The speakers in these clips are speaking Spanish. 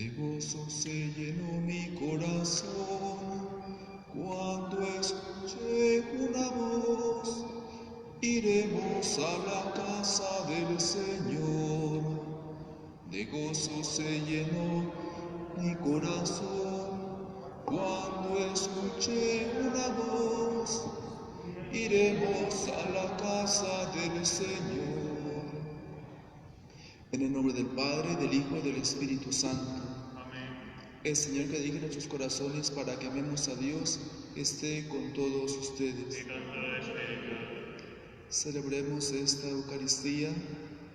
De gozo se llenó mi corazón cuando escuché una voz. Iremos a la casa del Señor. De gozo se llenó mi corazón cuando escuché una voz. Iremos a la casa del Señor. En el nombre del Padre, del Hijo y del Espíritu Santo. Amén. El Señor que dirige nuestros corazones para que amemos a Dios esté con todos ustedes. Y con todo espíritu. Celebremos esta Eucaristía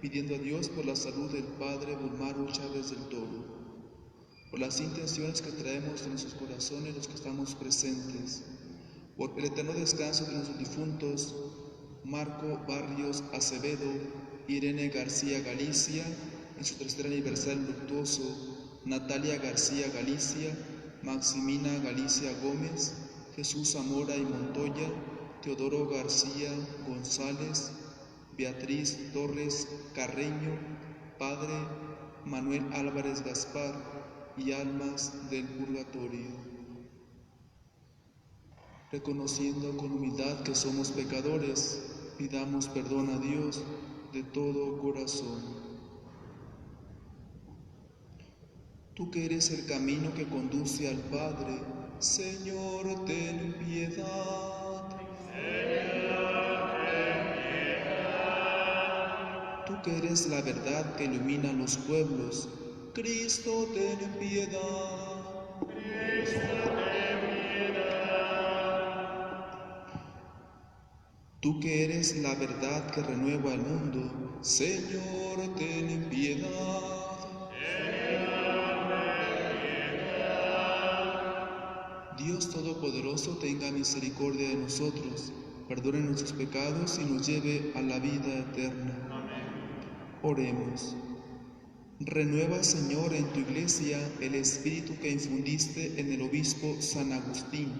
pidiendo a Dios por la salud del Padre Bulmaro Chávez del Toro, por las intenciones que traemos en nuestros corazones los que estamos presentes, por el eterno descanso de nuestros difuntos Marco Barrios Acevedo, Irene García Galicia, en su tercer aniversario luctuoso, Natalia García Galicia, Maximina Galicia Gómez, Jesús Zamora y Montoya, Teodoro García González, Beatriz Torres Carreño, Padre Manuel Álvarez Gaspar y almas del purgatorio. Reconociendo con humildad que somos pecadores, pidamos perdón a Dios de todo corazón. Tú que eres el camino que conduce al Padre, Señor, ten piedad. Señor, ten piedad. Tú que eres la verdad que ilumina los pueblos, Cristo, ten piedad. Cristo, ten piedad. Tú que eres la verdad que renueva el mundo, Señor, ten piedad. Dios Todopoderoso tenga misericordia de nosotros, perdone nuestros pecados y nos lleve a la vida eterna. Amén. Oremos. Renueva, Señor, en tu iglesia el espíritu que infundiste en el obispo San Agustín,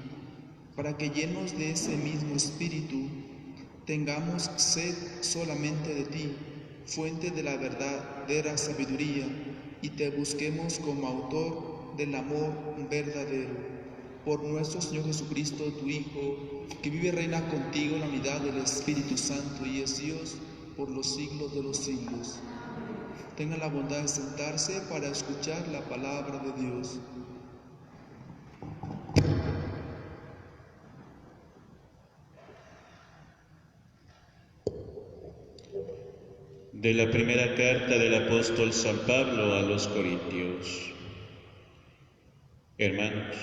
para que llenos de ese mismo espíritu tengamos sed solamente de ti, fuente de la verdadera sabiduría, y te busquemos como autor del amor verdadero. Por nuestro Señor Jesucristo, tu Hijo, que vive y reina contigo en la unidad del Espíritu Santo y es Dios por los siglos de los siglos. Tengan la bondad de sentarse para escuchar la palabra de Dios. De la primera carta del apóstol San Pablo a los Corintios. Hermanos,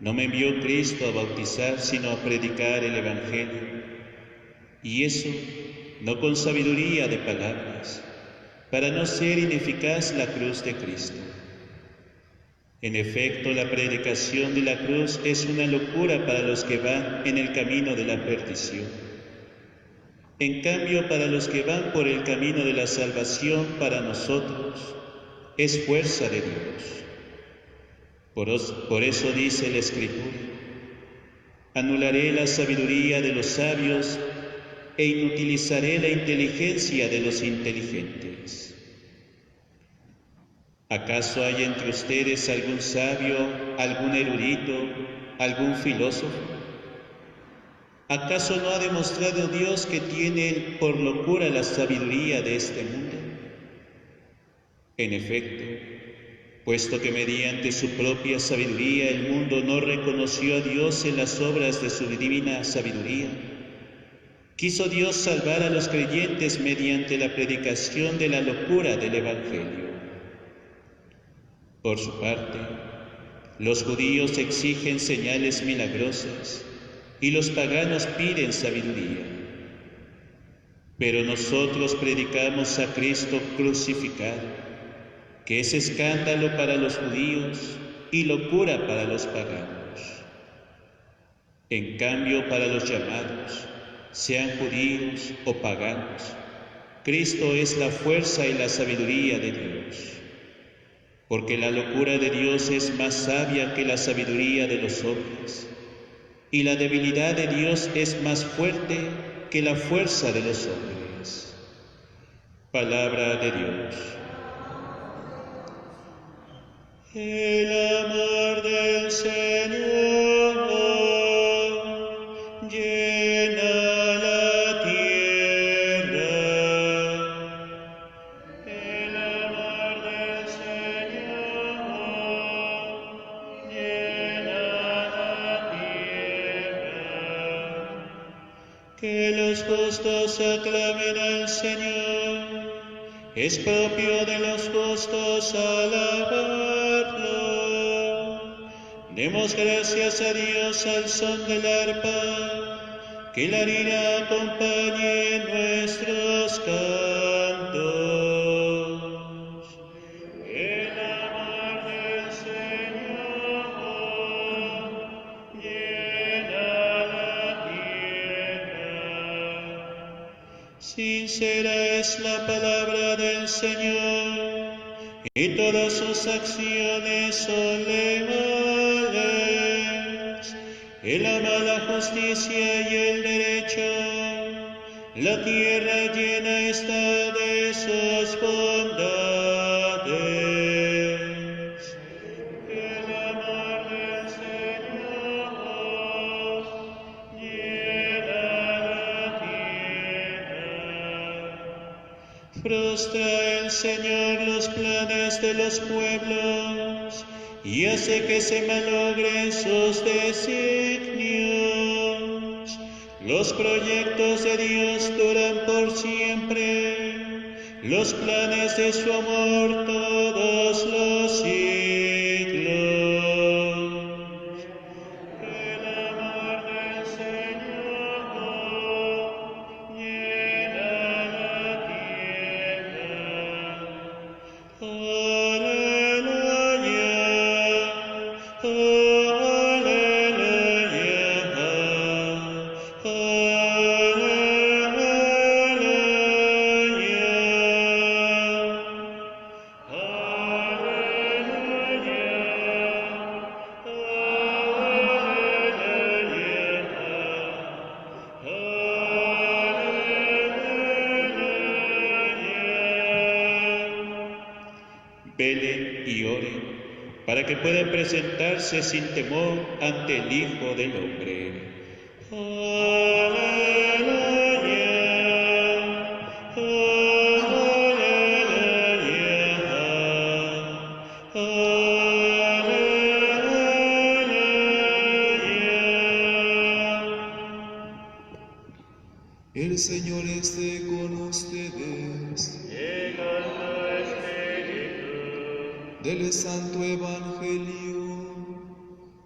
no me envió Cristo a bautizar, sino a predicar el Evangelio, y eso no con sabiduría de palabras, para no ser ineficaz la cruz de Cristo. En efecto, la predicación de la cruz es una locura para los que van en el camino de la perdición. En cambio, para los que van por el camino de la salvación, para nosotros, es fuerza de Dios. Por eso dice la Escritura: anularé la sabiduría de los sabios e inutilizaré la inteligencia de los inteligentes. ¿Acaso hay entre ustedes algún sabio, algún erudito, algún filósofo? ¿Acaso no ha demostrado Dios que tiene por locura la sabiduría de este mundo? En efecto, puesto que mediante su propia sabiduría el mundo no reconoció a Dios en las obras de su divina sabiduría, quiso Dios salvar a los creyentes mediante la predicación de la locura del Evangelio. Por su parte, los judíos exigen señales milagrosas y los paganos piden sabiduría. Pero nosotros predicamos a Cristo crucificado, que es escándalo para los judíos y locura para los paganos. En cambio, para los llamados, sean judíos o paganos, Cristo es la fuerza y la sabiduría de Dios, porque la locura de Dios es más sabia que la sabiduría de los hombres, y la debilidad de Dios es más fuerte que la fuerza de los hombres. Palabra de Dios. El amor del Señor llena la tierra. El amor del Señor llena la tierra. Que los justos aclamen al Señor, es propio de los justos alabarlo. Demos gracias a Dios al son del arpa, que la lira acompañe nuestros cantos. El amor del Señor llena la tierra. Sincera es la palabra del Señor, y todas sus acciones son leales. Él ama la justicia y el derecho, la tierra llena está de sus bondades. El amor del Señor llena la tierra. Frustra el Señor los planes de los pueblos y hace que se malogren sus designios. Los proyectos de Dios duran por siempre, los planes de su amor todos los siglos. El amor del Señor llena la tierra. Aleluya, velen y oren para que puedan presentarse sin temor ante el Hijo del Hombre. Aleluya, aleluya. El Señor esté con ustedes. Del Santo Evangelio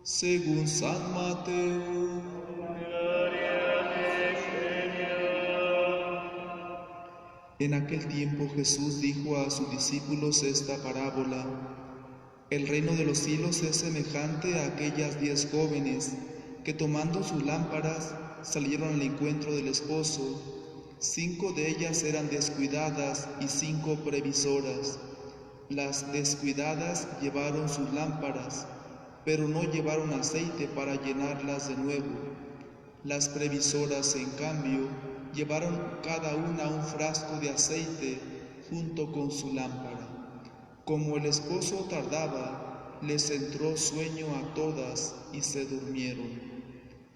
según San Mateo. En aquel tiempo Jesús dijo a sus discípulos esta parábola: El reino de los cielos es semejante a aquellas 10 jóvenes que tomando sus lámparas salieron al encuentro del esposo. 5 de ellas eran descuidadas y 5 previsoras. Las descuidadas llevaron sus lámparas, pero no llevaron aceite para llenarlas de nuevo. Las previsoras, en cambio, llevaron cada una un frasco de aceite junto con su lámpara. Como el esposo tardaba, les entró sueño a todas y se durmieron.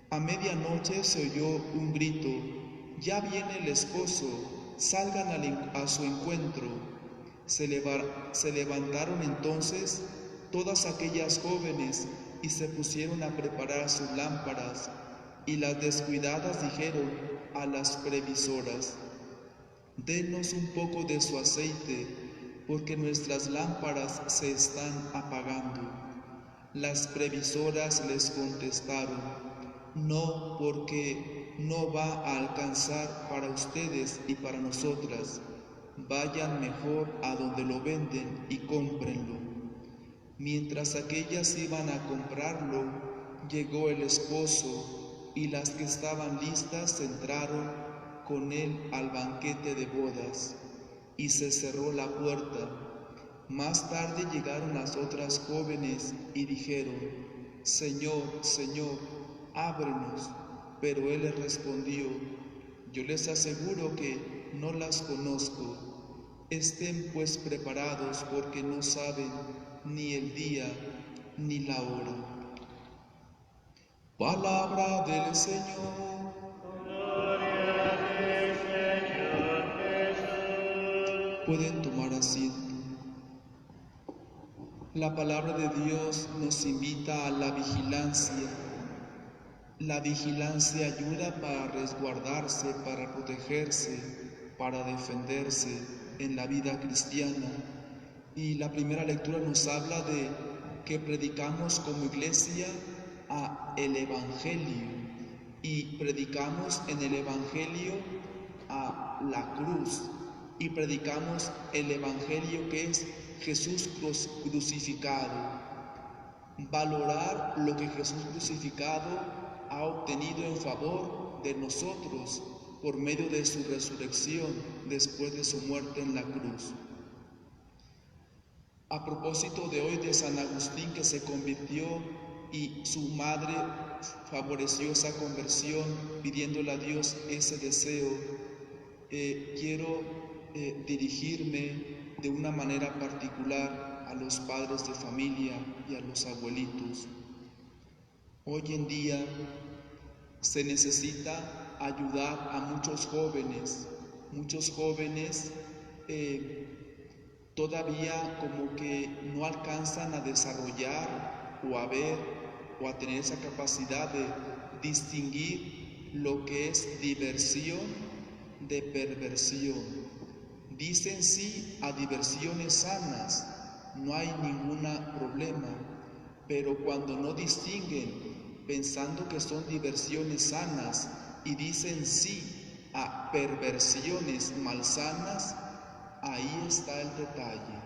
A medianoche se oyó un grito: «Ya viene el esposo, salgan a su encuentro». Se levantaron entonces todas aquellas jóvenes y se pusieron a preparar sus lámparas. Y las descuidadas dijeron a las previsoras: «Denos un poco de su aceite, porque nuestras lámparas se están apagando». Las previsoras les contestaron: «No, porque no va a alcanzar para ustedes y para nosotras. Vayan mejor a donde lo venden y cómprenlo». Mientras aquellas iban a comprarlo, llegó el esposo, y las que estaban listas entraron con él al banquete de bodas, y se cerró la puerta. Más tarde llegaron las otras jóvenes y dijeron: «Señor, Señor, ábrenos». Pero él les respondió: «Yo les aseguro que no las conozco». Estén pues preparados porque no saben ni el día ni la hora. Palabra del Señor. Gloria a ti, Señor Jesús. Pueden tomar asiento. La palabra de Dios nos invita a la vigilancia. La vigilancia ayuda para resguardarse, para protegerse, para defenderse en la vida cristiana. Y la primera lectura nos habla de que predicamos como iglesia el Evangelio y predicamos en el Evangelio a la cruz y predicamos el Evangelio que es Jesús crucificado. Valorar lo que Jesús crucificado ha obtenido en favor de nosotros por medio de su resurrección después de su muerte en la cruz. A propósito de hoy de San Agustín, que se convirtió y su madre favoreció esa conversión pidiéndole a Dios ese deseo, quiero dirigirme de una manera particular a los padres de familia y a los abuelitos. Hoy en día se necesita ayudar a muchos jóvenes todavía como que no alcanzan a desarrollar o a ver o a tener esa capacidad de distinguir lo que es diversión de perversión. Dicen sí a diversiones sanas, no hay ningún problema, pero cuando no distinguen pensando que son diversiones sanas y dicen sí a perversiones malsanas, ahí está el detalle.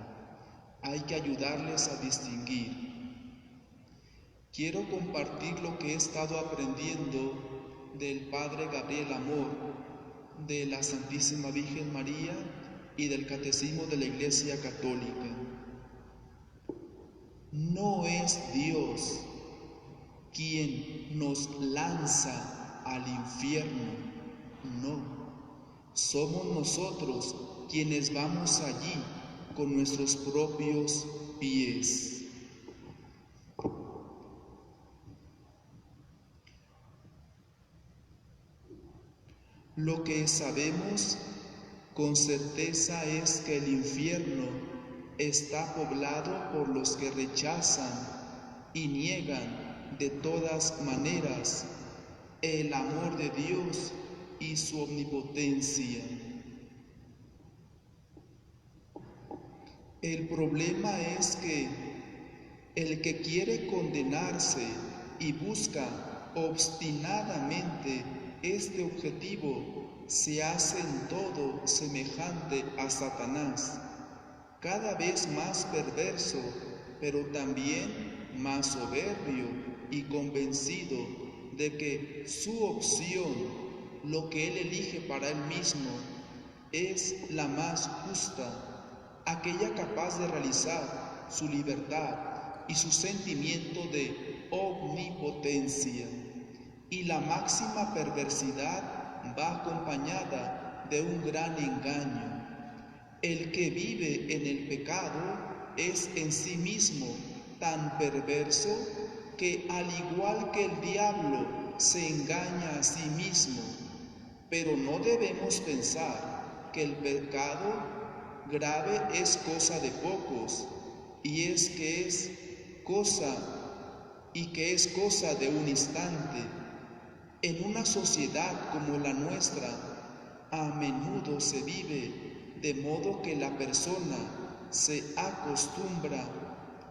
Hay que ayudarles a distinguir. Quiero compartir lo que he estado aprendiendo del Padre Gabriel Amor, de la Santísima Virgen María y del Catecismo de la Iglesia Católica. No es Dios quien nos lanza al infierno, no. Somos nosotros quienes vamos allí con nuestros propios pies. Lo que sabemos con certeza es que el infierno está poblado por los que rechazan y niegan de todas maneras el amor de Dios y su omnipotencia. El problema es que el que quiere condenarse y busca obstinadamente este objetivo se hace en todo semejante a Satanás, cada vez más perverso, pero también más soberbio y convencido de que su opción, lo que él elige para él mismo, es la más justa, aquella capaz de realizar su libertad y su sentimiento de omnipotencia. Y la máxima perversidad va acompañada de un gran engaño. El que vive en el pecado es en sí mismo tan perverso que al igual que el diablo se engaña a sí mismo. Pero no debemos pensar que el pecado grave es cosa de pocos y que es cosa de un instante. En una sociedad como la nuestra, a menudo se vive de modo que la persona se acostumbra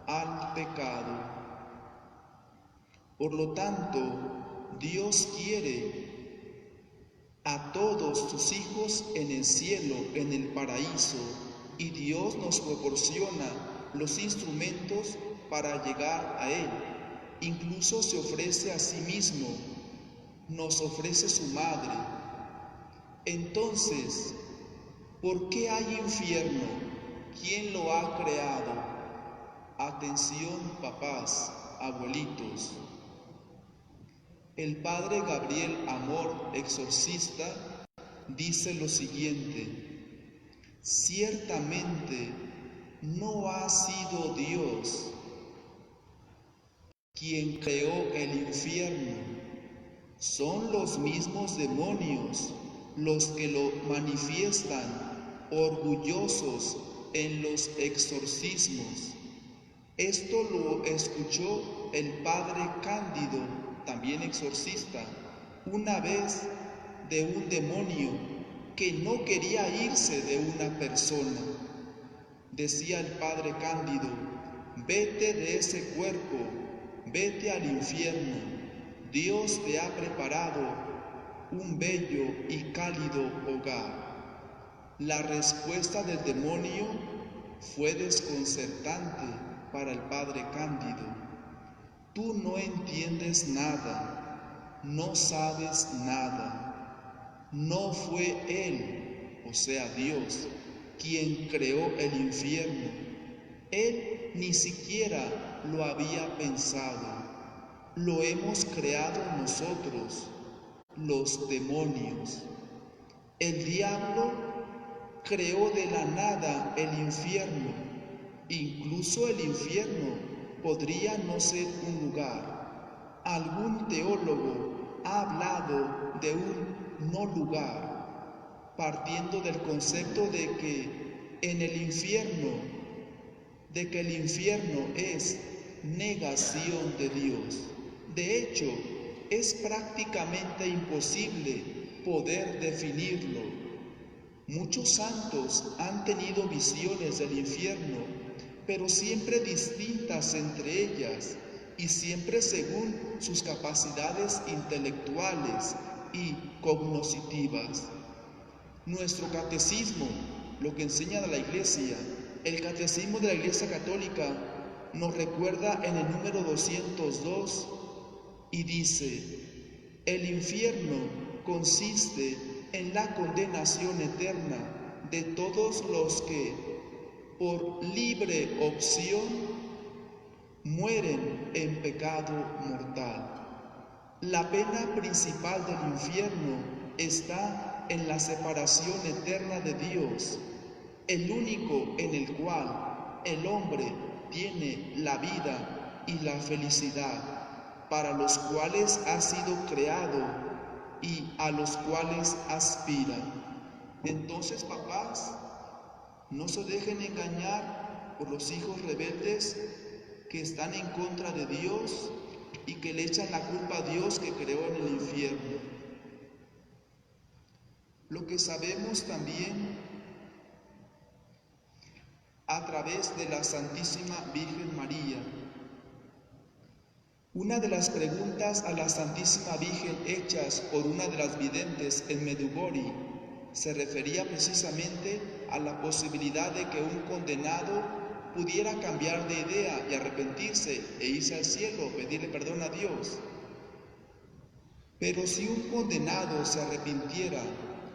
al pecado. Por lo tanto, Dios quiere a todos sus hijos en el cielo, en el paraíso, y Dios nos proporciona los instrumentos para llegar a Él. Incluso se ofrece a sí mismo, nos ofrece su madre. Entonces, ¿por qué hay infierno? ¿Quién lo ha creado? Atención, papás, abuelitos. El Padre Gabriel Amor, exorcista, dice lo siguiente: Ciertamente no ha sido Dios quien creó el infierno, son los mismos demonios los que lo manifiestan orgullosos en los exorcismos. Esto lo escuchó el padre Cándido, también exorcista, una vez de un demonio que no quería irse de una persona. Decía el padre Cándido: vete de ese cuerpo, vete al infierno, Dios te ha preparado un bello y cálido hogar. La respuesta del demonio fue desconcertante para el padre Cándido. Tú no entiendes nada, no sabes nada. No fue Él, o sea Dios, quien creó el infierno. Él ni siquiera lo había pensado. Lo hemos creado nosotros, los demonios. El diablo creó de la nada el infierno. Incluso el infierno podría no ser un lugar. Algún teólogo ha hablado de un no lugar, partiendo del concepto de que el infierno es negación de Dios. De hecho, es prácticamente imposible poder definirlo. Muchos santos han tenido visiones del infierno, pero siempre distintas entre ellas y siempre según sus capacidades intelectuales y cognoscitivas. Nuestro catecismo, lo que enseña la Iglesia, el catecismo de la Iglesia Católica, nos recuerda en el número 202 y dice: el infierno consiste en la condenación eterna de todos los que, por libre opción, mueren en pecado mortal. La pena principal del infierno está en la separación eterna de Dios, el único en el cual el hombre tiene la vida y la felicidad, para los cuales ha sido creado y a los cuales aspira. Entonces, papás, no se dejen engañar por los hijos rebeldes que están en contra de Dios y que le echan la culpa a Dios que creó en el infierno. Lo que sabemos también a través de la Santísima Virgen María. Una de las preguntas a la Santísima Virgen hechas por una de las videntes en Medjugorje se refería precisamente a la posibilidad de que un condenado pudiera cambiar de idea y arrepentirse e irse al cielo, pedirle perdón a Dios. Pero si un condenado se arrepintiera,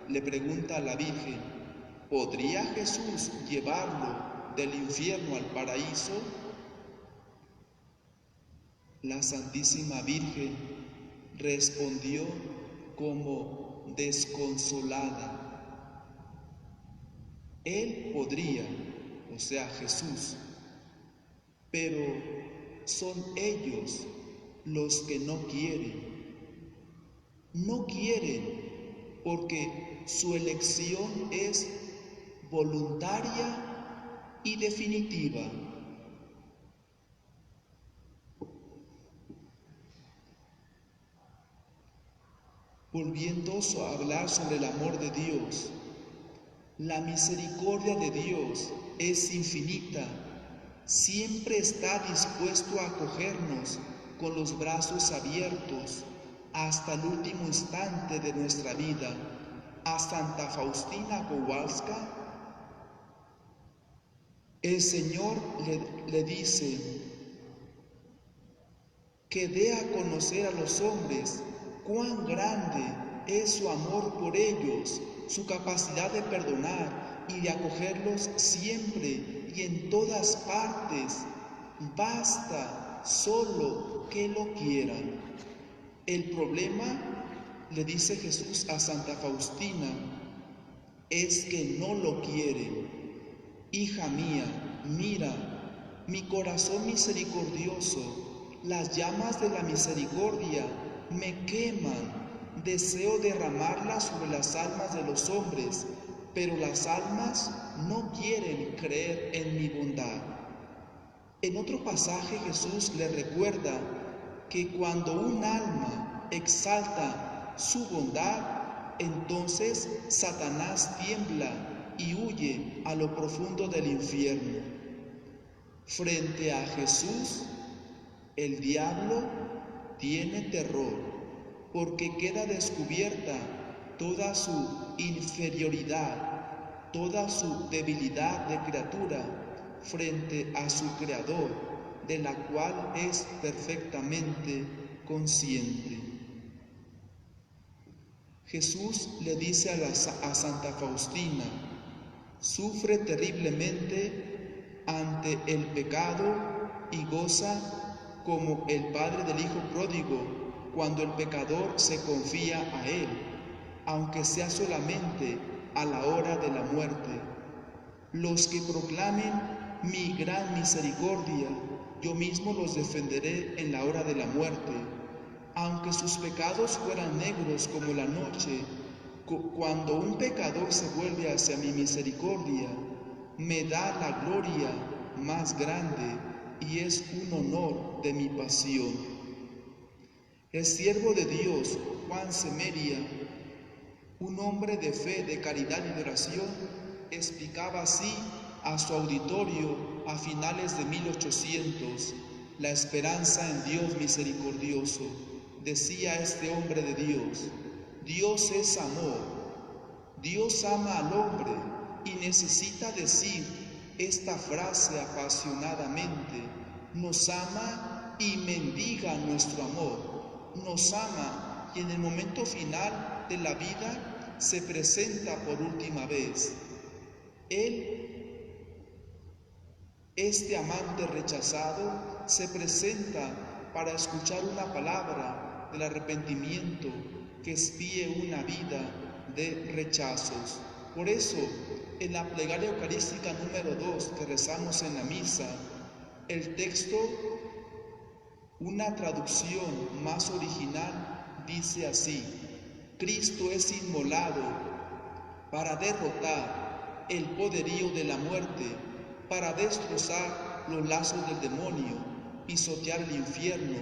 le pregunta a la Virgen, ¿podría Jesús llevarlo del infierno al paraíso? La Santísima Virgen respondió como desconsolada. Él podría, o sea Jesús, pero son ellos los que no quieren. No quieren porque su elección es voluntaria y definitiva. Volviendo a hablar sobre el amor de Dios, la misericordia de Dios es infinita, siempre está dispuesto a acogernos con los brazos abiertos hasta el último instante de nuestra vida. A Santa Faustina Kowalska, el Señor le dice que dé a conocer a los hombres cuán grande es su amor por ellos, su capacidad de perdonar y de acogerlos siempre y en todas partes. Basta solo que lo quieran. El problema, le dice Jesús a Santa Faustina, es que no lo quieren. Hija mía, mira, mi corazón misericordioso, las llamas de la misericordia me queman. Deseo derramarlas sobre las almas de los hombres, pero las almas no quieren creer en mi bondad. En otro pasaje Jesús le recuerda que cuando un alma exalta su bondad, entonces Satanás tiembla y huye a lo profundo del infierno. Frente a Jesús, el diablo tiene terror, porque queda descubierta toda su inferioridad, toda su debilidad de criatura frente a su Creador, de la cual es perfectamente consciente. Jesús le dice a Santa Faustina: sufre terriblemente ante el pecado y goza como el padre del hijo pródigo cuando el pecador se confía a él, aunque sea solamente a la hora de la muerte. Los que proclamen mi gran misericordia, yo mismo los defenderé en la hora de la muerte. Aunque sus pecados fueran negros como la noche, cuando un pecador se vuelve hacia mi misericordia, me da la gloria más grande y es un honor de mi pasión. El siervo de Dios, Juan Semeria, un hombre de fe, de caridad y de oración, explicaba así a su auditorio a finales de 1800 la esperanza en Dios misericordioso. Decía este hombre de Dios: Dios es amor, Dios ama al hombre y necesita decir esta frase apasionadamente: nos ama y mendiga nuestro amor. Nos ama y en el momento final de la vida se presenta por última vez. Él, este amante rechazado, se presenta para escuchar una palabra del arrepentimiento que expíe una vida de rechazos. Por eso, en la plegaria eucarística número 2 que rezamos en la misa, el texto, una traducción más original, dice así: Cristo es inmolado para derrotar el poderío de la muerte, para destrozar los lazos del demonio, pisotear el infierno,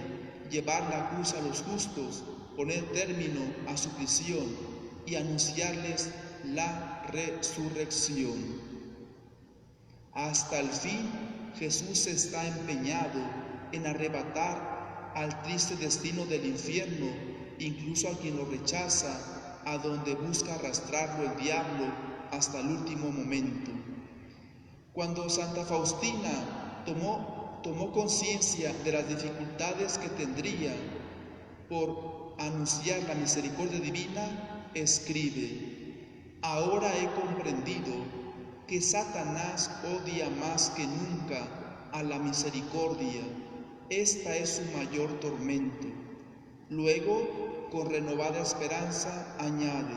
llevar la cruz a los justos, poner término a su prisión y anunciarles la resurrección. Hasta el fin, Jesús está empeñado en arrebatar al triste destino del infierno, incluso a quien lo rechaza, a donde busca arrastrarlo el diablo hasta el último momento. Cuando Santa Faustina tomó conciencia de las dificultades que tendría por anunciar la misericordia divina, escribe: ahora he comprendido que Satanás odia más que nunca a la misericordia. Esta es su mayor tormento. Luego, con renovada esperanza, añade: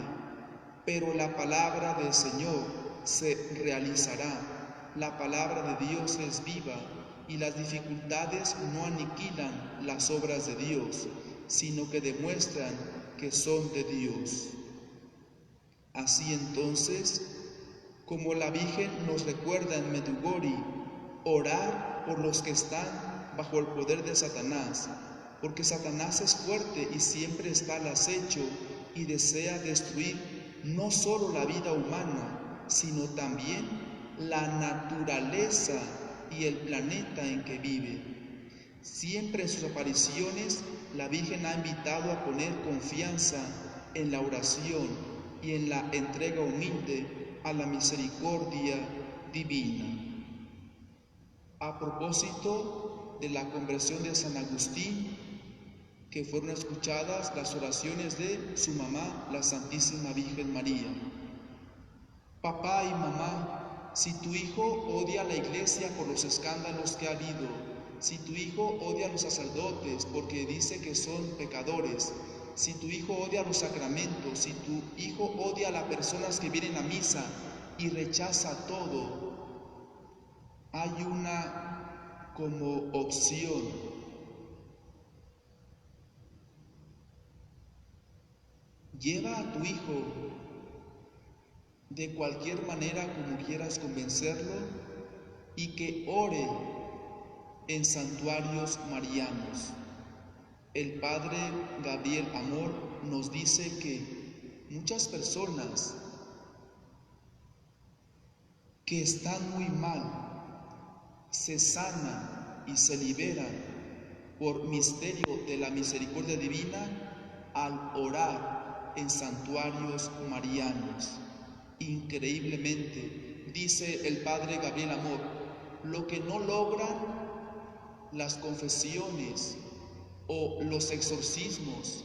pero la palabra del Señor se realizará. La palabra de Dios es viva y las dificultades no aniquilan las obras de Dios, sino que demuestran que son de Dios. Así entonces, como la Virgen nos recuerda en Medjugorje, orar por los que están bajo el poder de Satanás, porque Satanás es fuerte y siempre está al acecho y desea destruir no solo la vida humana, sino también la naturaleza y el planeta en que vive. Siempre en sus apariciones, la Virgen ha invitado a poner confianza en la oración y en la entrega humilde a la misericordia divina. A propósito de la conversión de San Agustín, que fueron escuchadas las oraciones de su mamá, la Santísima Virgen María. Papá y mamá, si tu hijo odia a la iglesia por los escándalos que ha habido, si tu hijo odia a los sacerdotes porque dice que son pecadores, si tu hijo odia los sacramentos, si tu hijo odia a las personas que vienen a misa y rechaza todo, hay una como opción. Lleva a tu hijo de cualquier manera como quieras convencerlo y que ore en santuarios marianos. El Padre Gabriel Amor nos dice que muchas personas que están muy mal se sanan y se liberan por misterio de la misericordia divina al orar en santuarios marianos. Increíblemente, dice el Padre Gabriel Amor, lo que no logran las confesiones o los exorcismos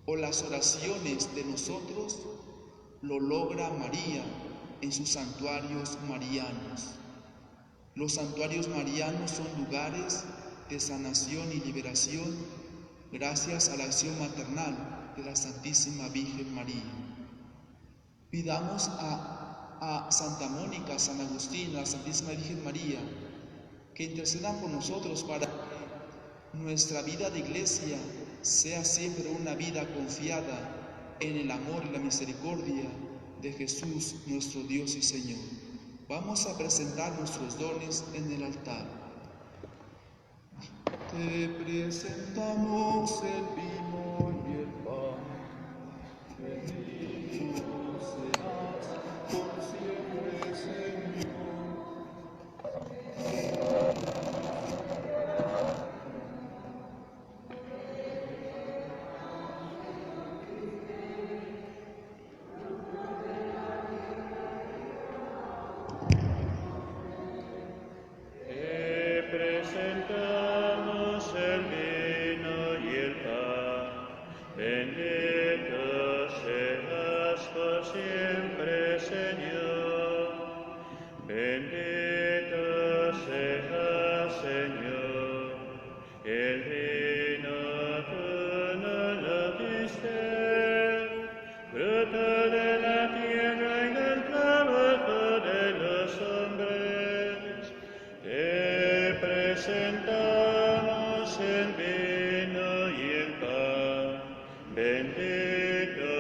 o las oraciones de nosotros, lo logra María en sus santuarios marianos. Los santuarios marianos son lugares de sanación y liberación gracias a la acción maternal de la Santísima Virgen María. Pidamos a Santa Mónica, a San Agustín, a la Santísima Virgen María, que intercedan por nosotros para que nuestra vida de iglesia sea siempre una vida confiada en el amor y la misericordia de Jesús, nuestro Dios y Señor. Vamos a presentar nuestros dones en el altar. Te presentamos el vino y el pan. Bendito seas por siempre, Señor. Presentamos el vino y el pan. Bendito seas por siempre, Señor. Bendito seas, Señor. El vino tú no lo diste, fruto de la tierra y del trabajo de los hombres. Te presentamos el vino y el pan. Bendito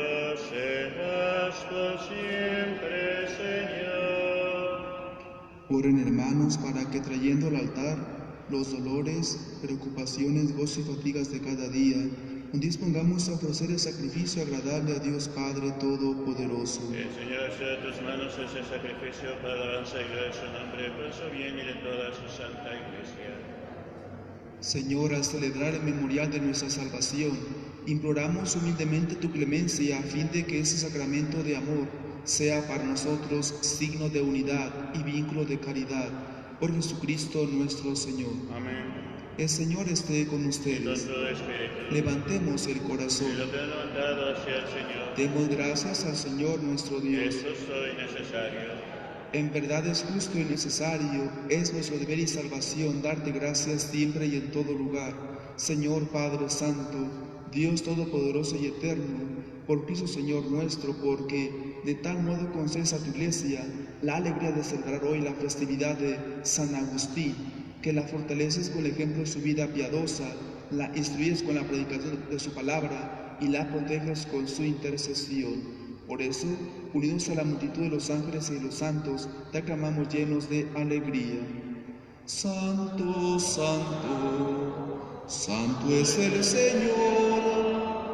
seas por siempre, Señor. Oren, hermanos, para que trayendo al altar los dolores, preocupaciones, gozo y fatigas de cada día, nos dispongamos a ofrecer el sacrificio agradable a Dios Padre Todopoderoso. El Señor sea a tus manos ese sacrificio para alabanza y gloria de su nombre, por su bien y de toda su santa iglesia. Señor, al celebrar el memorial de nuestra salvación, imploramos humildemente tu clemencia a fin de que ese sacramento de amor sea para nosotros signo de unidad y vínculo de caridad. Por Jesucristo nuestro Señor. Amén. El Señor esté con Y con ustedes. tu espíritu. Levantemos el Y corazón. lo que han levantado hacia el Señor. Demos gracias al Señor nuestro Dios. Es justo y necesario. En verdad es justo y necesario, es nuestro deber y salvación darte gracias siempre y en todo lugar. Señor Padre Santo, Dios Todopoderoso y Eterno, por Cristo Señor nuestro, porque de tal modo concedes a tu iglesia la alegría de celebrar hoy la festividad de San Agustín, que la fortaleces con el ejemplo de su vida piadosa, la instruyes con la predicación de su palabra y la proteges con su intercesión. Por eso, unidos a la multitud de los ángeles y de los santos, te aclamamos llenos de alegría. Santo, santo, santo es el Señor,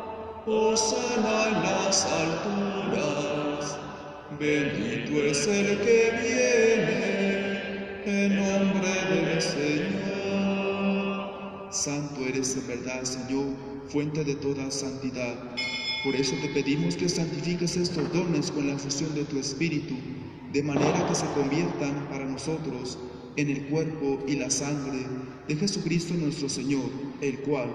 hosana en las alturas, bendito es el que viene en nombre del Señor. Santo eres en verdad, Señor, fuente de toda santidad. Por eso te pedimos que santifiques estos dones con la fusión de tu Espíritu, de manera que se conviertan para nosotros en el cuerpo y la sangre de Jesucristo nuestro Señor, el cual,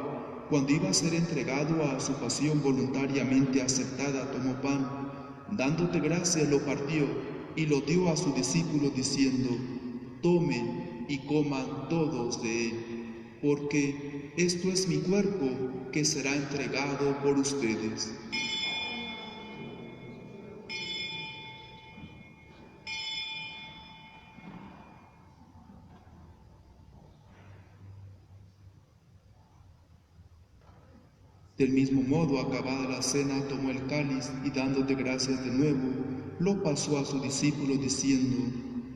cuando iba a ser entregado a su pasión voluntariamente aceptada, tomó pan, dándote gracia lo partió y lo dio a sus discípulos diciendo: tomen y coman todos de él, porque esto es mi cuerpo que será entregado por ustedes. Del mismo modo, acabada la cena, tomó el cáliz y dándote gracias de nuevo, lo pasó a sus discípulos diciendo: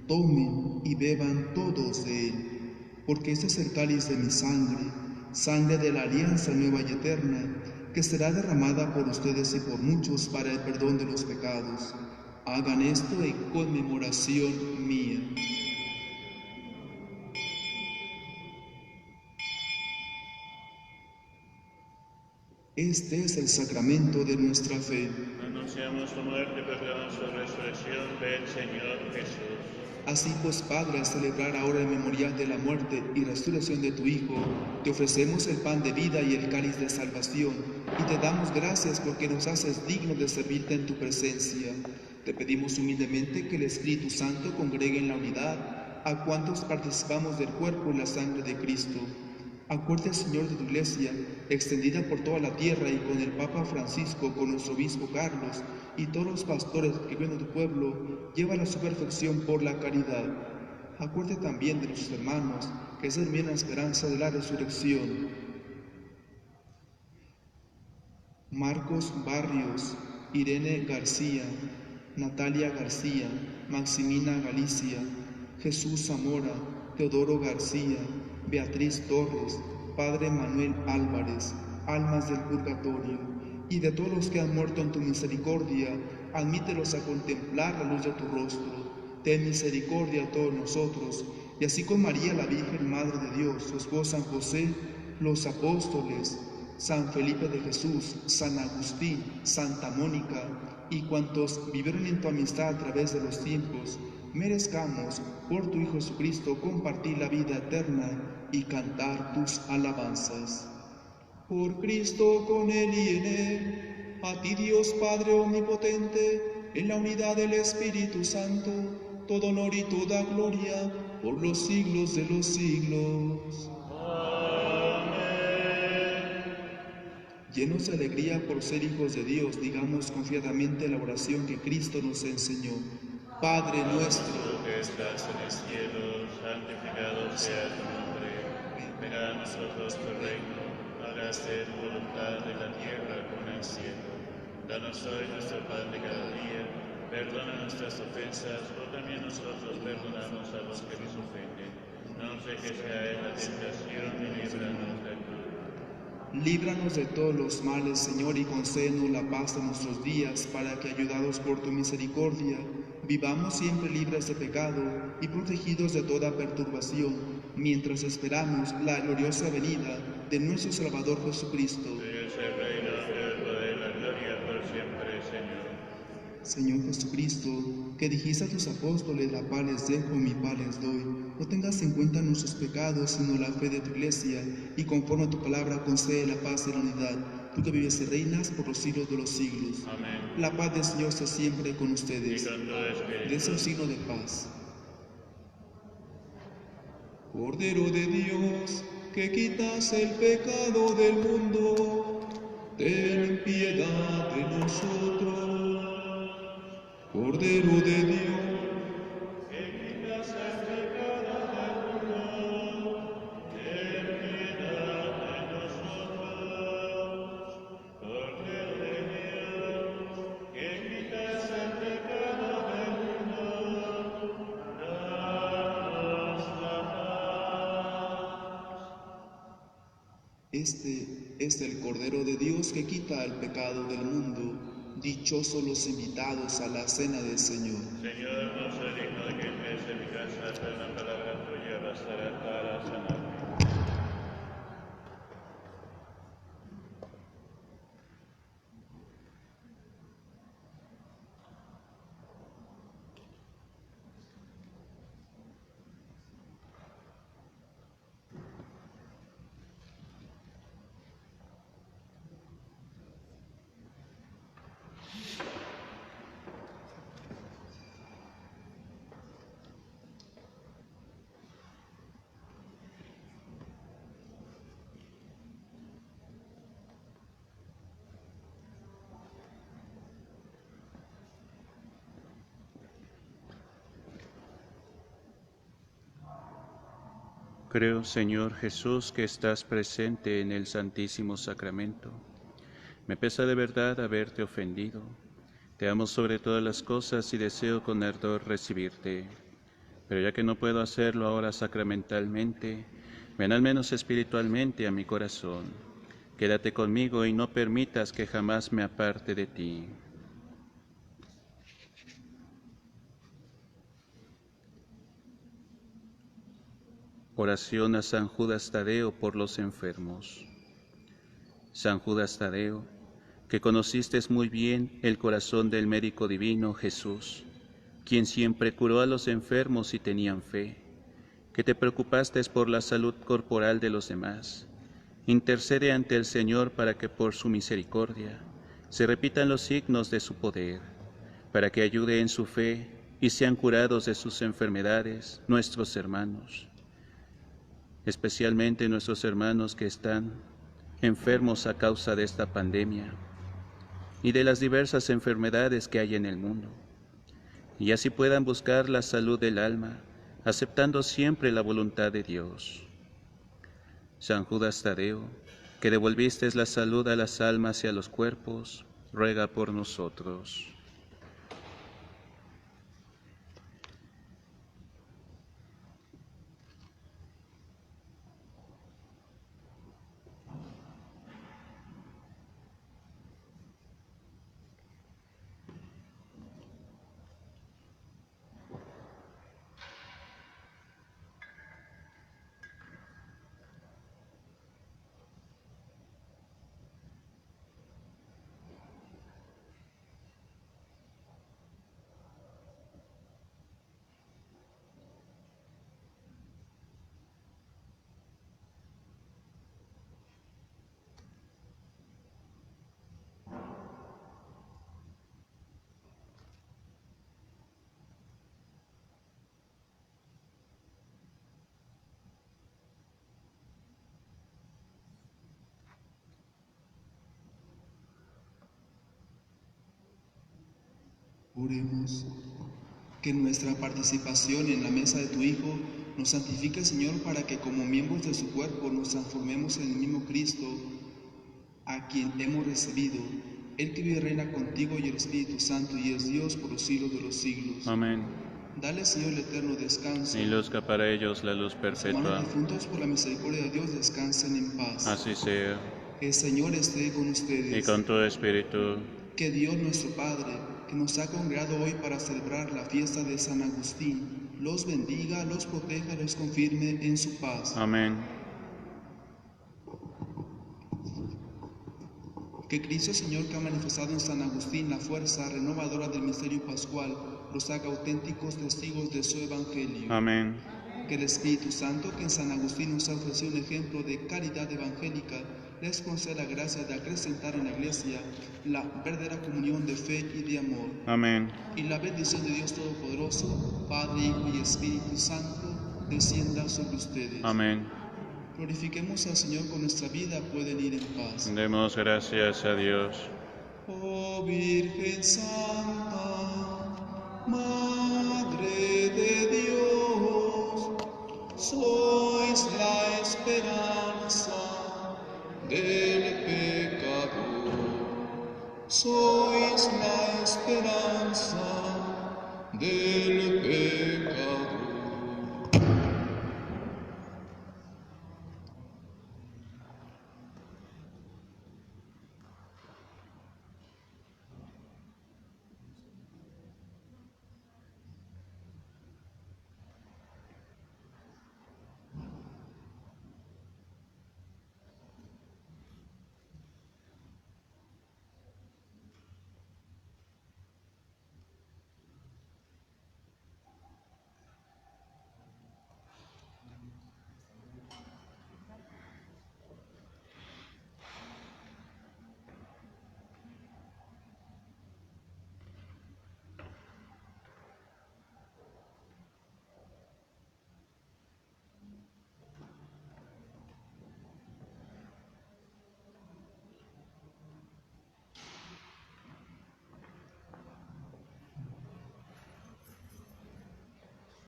tomen y beban todos de él, porque este es el cáliz de mi sangre, sangre de la alianza nueva y eterna, que será derramada por ustedes y por muchos para el perdón de los pecados. Hagan esto en conmemoración mía. Este es el sacramento de nuestra fe. Anunciamos tu muerte, proclamamos tu resurrección. Ven, Señor Jesús. Así pues, Padre, al celebrar ahora el memorial de la muerte y resurrección de tu Hijo, te ofrecemos el pan de vida y el cáliz de salvación, y te damos gracias porque nos haces dignos de servirte en tu presencia. Te pedimos humildemente que el Espíritu Santo congregue en la unidad a cuantos participamos del cuerpo y la sangre de Cristo. Acuérdate, Señor, de tu Iglesia, extendida por toda la tierra, y con el Papa Francisco, con nuestro Obispo Carlos, y todos los pastores que vienen de tu pueblo, llévala a su perfección por la caridad. Acuérdate también de nuestros hermanos, que se durmieron en la esperanza de la resurrección. Marcos Barrios, Irene García, Natalia García, Maximina Galicia, Jesús Zamora, Teodoro García, Beatriz Torres, Padre Manuel Álvarez, almas del purgatorio, y de todos los que han muerto en tu misericordia, admítelos a contemplar la luz de tu rostro. Ten misericordia a todos nosotros, y así con María, la Virgen Madre de Dios, su esposo San José, los apóstoles, San Felipe de Jesús, San Agustín, Santa Mónica, y cuantos vivieron en tu amistad a través de los tiempos, merezcamos, por tu Hijo Jesucristo, compartir la vida eterna y cantar tus alabanzas. Por Cristo, con Él y en Él, a ti Dios Padre Omnipotente, en la unidad del Espíritu Santo, todo honor y toda gloria, por los siglos de los siglos. Llenos de alegría por ser hijos de Dios, digamos confiadamente la oración que Cristo nos enseñó. Padre nuestro, que estás en el cielo, santificado sea tu nombre. Venga a nosotros tu reino, hágase tu voluntad en la tierra como en el cielo. Danos hoy nuestro pan de cada día, perdona nuestras ofensas, o también nosotros perdonamos a los que nos ofenden. No nos dejes caer en la tentación y líbranos del mal. líbranos de todos los males, Señor, y concédenos la paz en nuestros días, para que, ayudados por tu misericordia, vivamos siempre libres de pecado y protegidos de toda perturbación, mientras esperamos la gloriosa venida de nuestro Salvador Jesucristo. Tuyo es el reino, el poder, la gloria por siempre, Señor. Señor Jesucristo, que dijiste a tus apóstoles: la paz les dejo, mi paz les doy, no tengas en cuenta nuestros pecados, sino la fe de tu Iglesia, y conforme a tu palabra concede la paz y la unidad, tú que vives y reinas por los siglos de los siglos. Amén. La paz del Señor esté siempre con Y ustedes. con todo espíritu. Des un signo de paz. Cordero de Dios, que quitas el pecado del mundo, ten piedad de nosotros. Cordero de Dios, que quitas el pecado del mundo, ten piedad de nosotros. Cordero de Dios, que quitas el pecado del mundo, danos la paz. Este es el Cordero de Dios que quita el pecado del mundo. Dichosos los invitados a la cena del Señor. Señor, no soy digno de que entres en mi casa, pero una palabra tuya bastará para sanarme. Creo, Señor Jesús, que estás presente en el Santísimo Sacramento. Me pesa de verdad haberte ofendido. Te amo sobre todas las cosas y deseo con ardor recibirte. Pero ya que no puedo hacerlo ahora sacramentalmente, ven al menos espiritualmente a mi corazón. Quédate conmigo y no permitas que jamás me aparte de ti. Oración a San Judas Tadeo por los enfermos. San Judas Tadeo, que conociste muy bien el corazón del médico divino Jesús, quien siempre curó a los enfermos si tenían fe, que te preocupaste por la salud corporal de los demás. Intercede ante el Señor para que por su misericordia se repitan los signos de su poder, para que ayude en su fe y sean curados de sus enfermedades nuestros hermanos, especialmente nuestros hermanos que están enfermos a causa de esta pandemia y de las diversas enfermedades que hay en el mundo, y así puedan buscar la salud del alma, aceptando siempre la voluntad de Dios. San Judas Tadeo, que devolviste la salud a las almas y a los cuerpos, ruega por nosotros. Oremos. Que nuestra participación en la mesa de tu Hijo nos santifique, Señor, para que como miembros de su cuerpo nos transformemos en el mismo Cristo, a quien hemos recibido, el que vive y reina contigo y el Espíritu Santo y es Dios por los siglos de los siglos. Amén. Dale, Señor, el eterno descanso. Y luzca para ellos la luz Los hermanos perpetua. difuntos por la misericordia de Dios descansen en paz. Así sea. El Señor esté con ustedes. Y con tu espíritu. Que Dios nuestro Padre, que nos ha congregado hoy para celebrar la fiesta de San Agustín, los bendiga, los proteja y los confirme en su paz. Amén. Que Cristo Señor, que ha manifestado en San Agustín la fuerza renovadora del misterio pascual, los haga auténticos testigos de su evangelio. Amén. Que el Espíritu Santo, que en San Agustín nos ha ofrecido un ejemplo de caridad evangélica, les conceda la gracia de acrecentar en la Iglesia la verdadera comunión de fe y de amor. Amén. Y la bendición de Dios Todopoderoso, Padre, Hijo y Espíritu Santo, descienda sobre ustedes. Amén. Glorifiquemos al Señor con nuestra vida, pueden ir en paz. Demos gracias a Dios. Oh Virgen Santa,